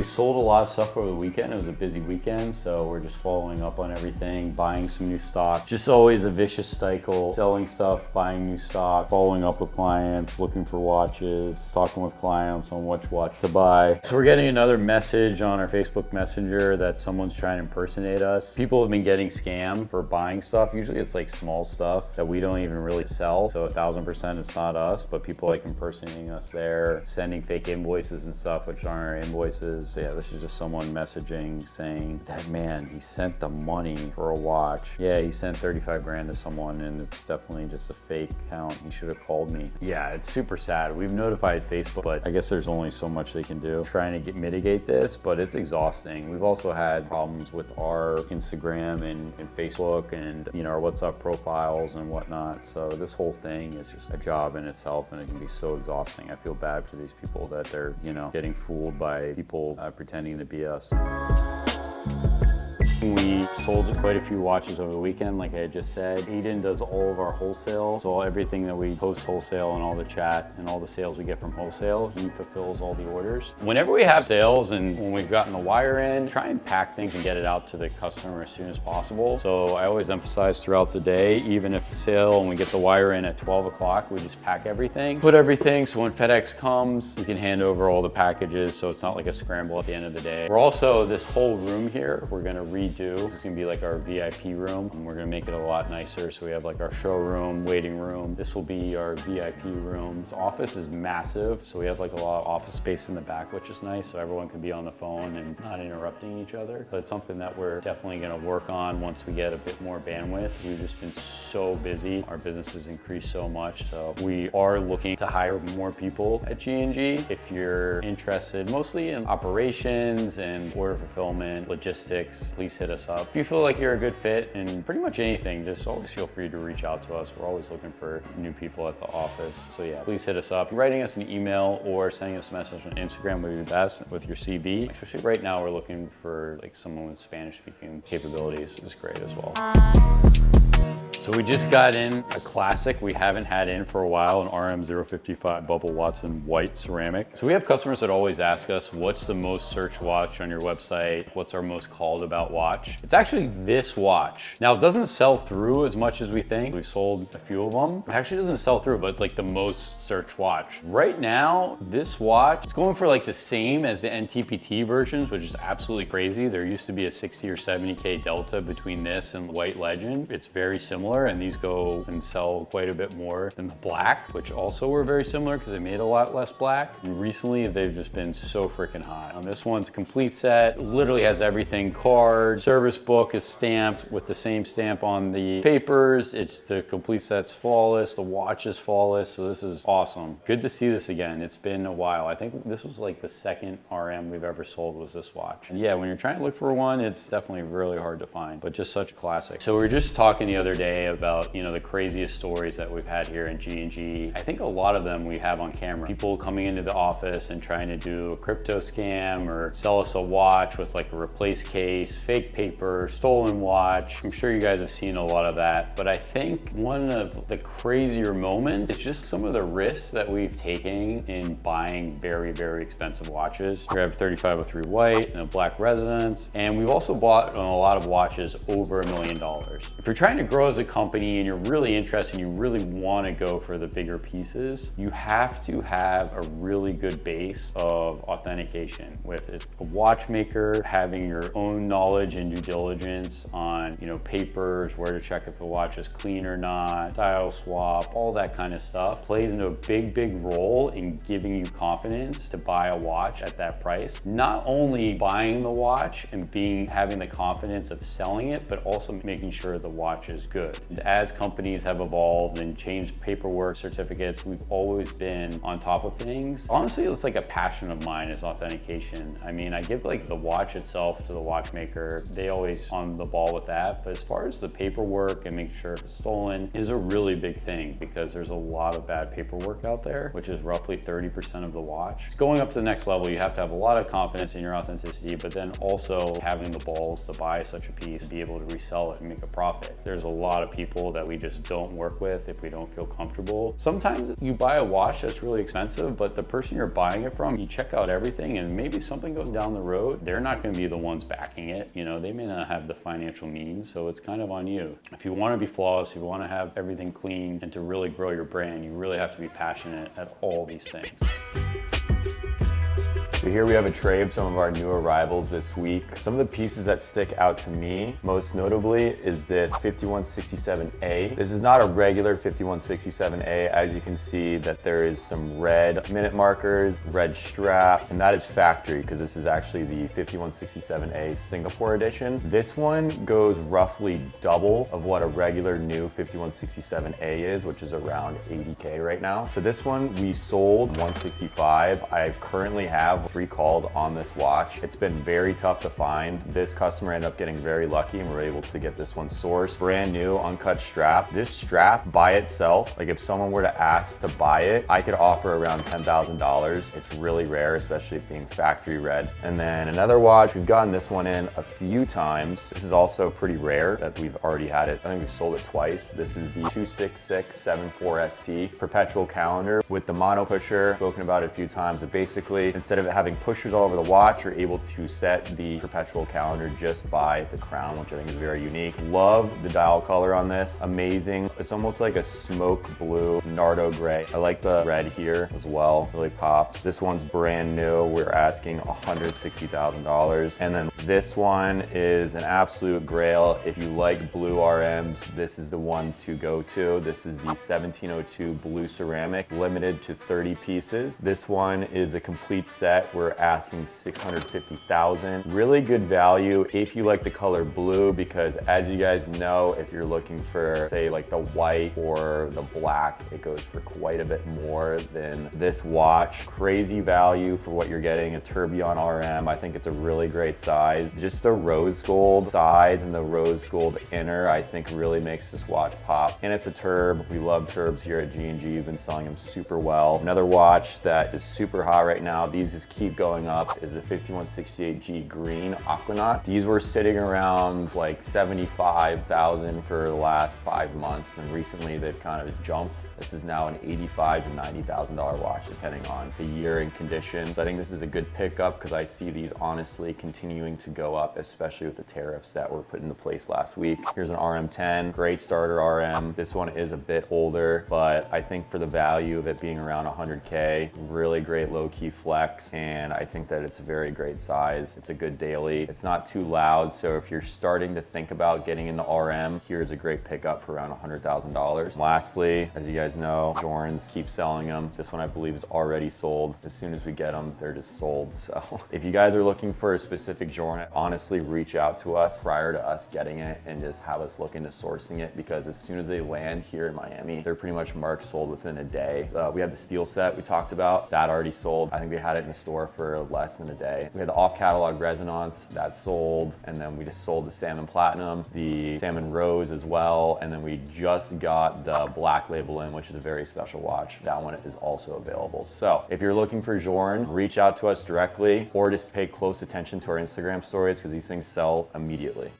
sold a lot of stuff over the weekend. It was a busy weekend, so we're just following up on everything, buying some new stock. Just always a vicious cycle, selling stuff, buying new stock, following up with clients, looking for watches, talking with clients on which watch to buy. So we're getting another message on our Facebook Messenger that someone's trying to impersonate us. People have been getting scammed for buying stuff. Usually it's like small stuff that we don't even really sell. So 1000% it's not us, but people like impersonating us there, sending fake invoices and stuff, which aren't our invoices. So yeah, this is just someone messaging saying that, man, he sent the money for a watch. Yeah, he sent 35 grand to someone and it's definitely just a fake account. He should have called me. Yeah, it's super sad. We've notified Facebook, but I guess there's only so much they can do trying to mitigate this, but it's exhausting. We've also had problems with our Instagram and Facebook and our WhatsApp profiles and whatnot. So this whole thing is just a job in itself and it can be so exhausting. I feel bad for these people that they're, getting fooled by people pretending to be us. We sold quite a few watches over the weekend, like I had just said. Aiden does all of our wholesale, so everything that we post wholesale and all the chats and all the sales we get from wholesale, he fulfills all the orders. Whenever we have sales and when we've gotten the wire in, try and pack things and get it out to the customer as soon as possible. So I always emphasize throughout the day, even if the sale and we get the wire in at 12 o'clock, we just pack everything, put everything, so when FedEx comes, we can hand over all the packages so it's not like a scramble at the end of the day. We're also, this whole room here, we're gonna redo. This is gonna be like our VIP room, and we're gonna make it a lot nicer. So we have like our showroom, waiting room. This will be our VIP room. This office is massive, so we have like a lot of office space in the back, which is nice, so everyone can be on the phone and not interrupting each other. But it's something that we're definitely gonna work on once we get a bit more bandwidth. We've just been so busy. Our business has increased so much, so we are looking to hire more people at G&G. If you're interested mostly in operations and order fulfillment, logistics, please hit us up. If you feel like you're a good fit in pretty much anything, just always feel free to reach out to us. We're always looking for new people at the office. So yeah, please hit us up. Writing us an email or sending us a message on Instagram would be best with your CV. Especially right now, we're looking for like someone with Spanish speaking capabilities, which is great as well. So we just got in a classic we haven't had in for a while, an RM055 Bubba Watson white ceramic. So we have customers that always ask us, what's the most searched watch on your website? What's our most called about watch? It's actually this watch. Now it doesn't sell through as much as we think. We sold a few of them. It actually doesn't sell through, but it's like the most searched watch. Right now, this watch is going for like the same as the NTPT versions, which is absolutely crazy. There used to be a 60 or 70K delta between this and White Legend. It's very similar, and these go and sell quite a bit more than the black, which also were very similar because they made a lot less black. And recently they've just been so freaking hot. This one's complete set, literally has everything, card, service book is stamped with the same stamp on the papers. It's the complete set's flawless, the watch is flawless, so this is awesome. Good to see this again. It's been a while. I think this was like the second RM we've ever sold was this watch. And yeah, when you're trying to look for one, it's definitely really hard to find, but just such a classic. So we were just talking the other day about the craziest stories that we've had here in G&G. I think a lot of them we have on camera. People coming into the office and trying to do a crypto scam or sell us a watch with like a replaced case, fake paper, stolen watch. I'm sure you guys have seen a lot of that, but I think one of the crazier moments is just some of the risks that we've taken in buying very, very expensive watches. We have 3503 white and a black resonance, and we've also bought a lot of watches over $1 million. If you're trying to grow as a company and you're really interested and you really want to go for the bigger pieces, you have to have a really good base of authentication with a watchmaker, having your own knowledge and due diligence on papers, where to check if the watch is clean or not, dial swap, all that kind of stuff plays into a big role in giving you confidence to buy a watch at that price. Not only buying the watch and having the confidence of selling it, but also making sure the watch is good. And as companies have evolved and changed paperwork, certificates, we've always been on top of things. Honestly, it's like a passion of mine is authentication. I mean, I give like the watch itself to the watchmaker. They always on the ball with that. But as far as the paperwork and making sure if it's stolen is a really big thing because there's a lot of bad paperwork out there, which is roughly 30% of the watch. Going up to the next level, you have to have a lot of confidence in your authenticity, but then also having the balls to buy such a piece, be able to resell it and make a profit. There's a lot of of people that we just don't work with if we don't feel comfortable. Sometimes you buy a watch that's really expensive, but the person you're buying it from, you check out everything and maybe something goes down the road, they're not gonna be the ones backing it. You know, they may not have the financial means, so it's kind of on you. If you wanna be flawless, if you wanna have everything clean and to really grow your brand, you really have to be passionate at all these things. So here we have a tray of some of our new arrivals this week. Some of the pieces that stick out to me, most notably, is this 5167A. This is not a regular 5167A. As you can see that there is some red minute markers, red strap, and that is factory because this is actually the 5167A Singapore edition. This one goes roughly double of what a regular new 5167A is, which is around 80K right now. So this one we sold 165. I currently have 3 calls on this watch. It's been very tough to find. This customer ended up getting very lucky and we're able to get this one sourced. Brand new, uncut strap. This strap by itself, like if someone were to ask to buy it, I could offer around $10,000. It's really rare, especially it being factory red. And then another watch, we've gotten this one in a few times. This is also pretty rare that we've already had it. I think we've sold it twice. This is the 26674ST perpetual calendar with the mono pusher. Spoken about it a few times, but basically instead of it having pushers all over the watch, you're able to set the perpetual calendar just by the crown, which I think is very unique. Love the dial color on this, amazing. It's almost like a smoke blue, nardo gray. I like the red here as well, really pops. This one's brand new. We're asking $160,000. And then this one is an absolute grail. If you like blue RMs, this is the one to go to. This is the 1702 blue ceramic, limited to 30 pieces. This one is a complete set. We're asking $650,000. Really good value if you like the color blue, because as you guys know, if you're looking for say like the white or the black, it goes for quite a bit more than this watch. Crazy value for what you're getting. A tourbillon RM. I think it's a really great size. Just the rose gold sides and the rose gold inner, I think really makes this watch pop. And it's a turb. We love turbs here at G&G. We've been selling them super well. Another watch that is super hot right now, these just keep going up, is the 5168G green Aquanaut. These were sitting around like 75,000 for the last 5 months, and recently they've kind of jumped. This is now an $85,000 to $90,000 watch depending on the year and condition. So I think this is a good pickup because I see these honestly continuing to go up, especially with the tariffs that were put into place last week. Here's an RM10, great starter RM. This one is a bit older, but I think for the value of it being around 100K, really great low-key flex, and I think that it's a very great size. It's a good daily. It's not too loud, so if you're starting to think about getting into RM, here's a great pickup for around $100,000. Lastly, as you guys know, Jorns, keep selling them. This one I believe is already sold. As soon as we get them, they're just sold. So if you guys are looking for a specific Jorn, honestly reach out to us prior to us getting it and just have us look into sourcing it, because as soon as they land here in Miami, they're pretty much marked sold within a day. We have the steel set we talked about, that already sold. I think we had it in the store for less than a day. We had the off-catalog resonance that sold, and then we just sold the salmon platinum, the salmon rose as well, and then we just got the black label in, which is a very special watch. That one is also available. So if you're looking for Jorn, reach out to us directly or just pay close attention to our Instagram stories because these things sell immediately.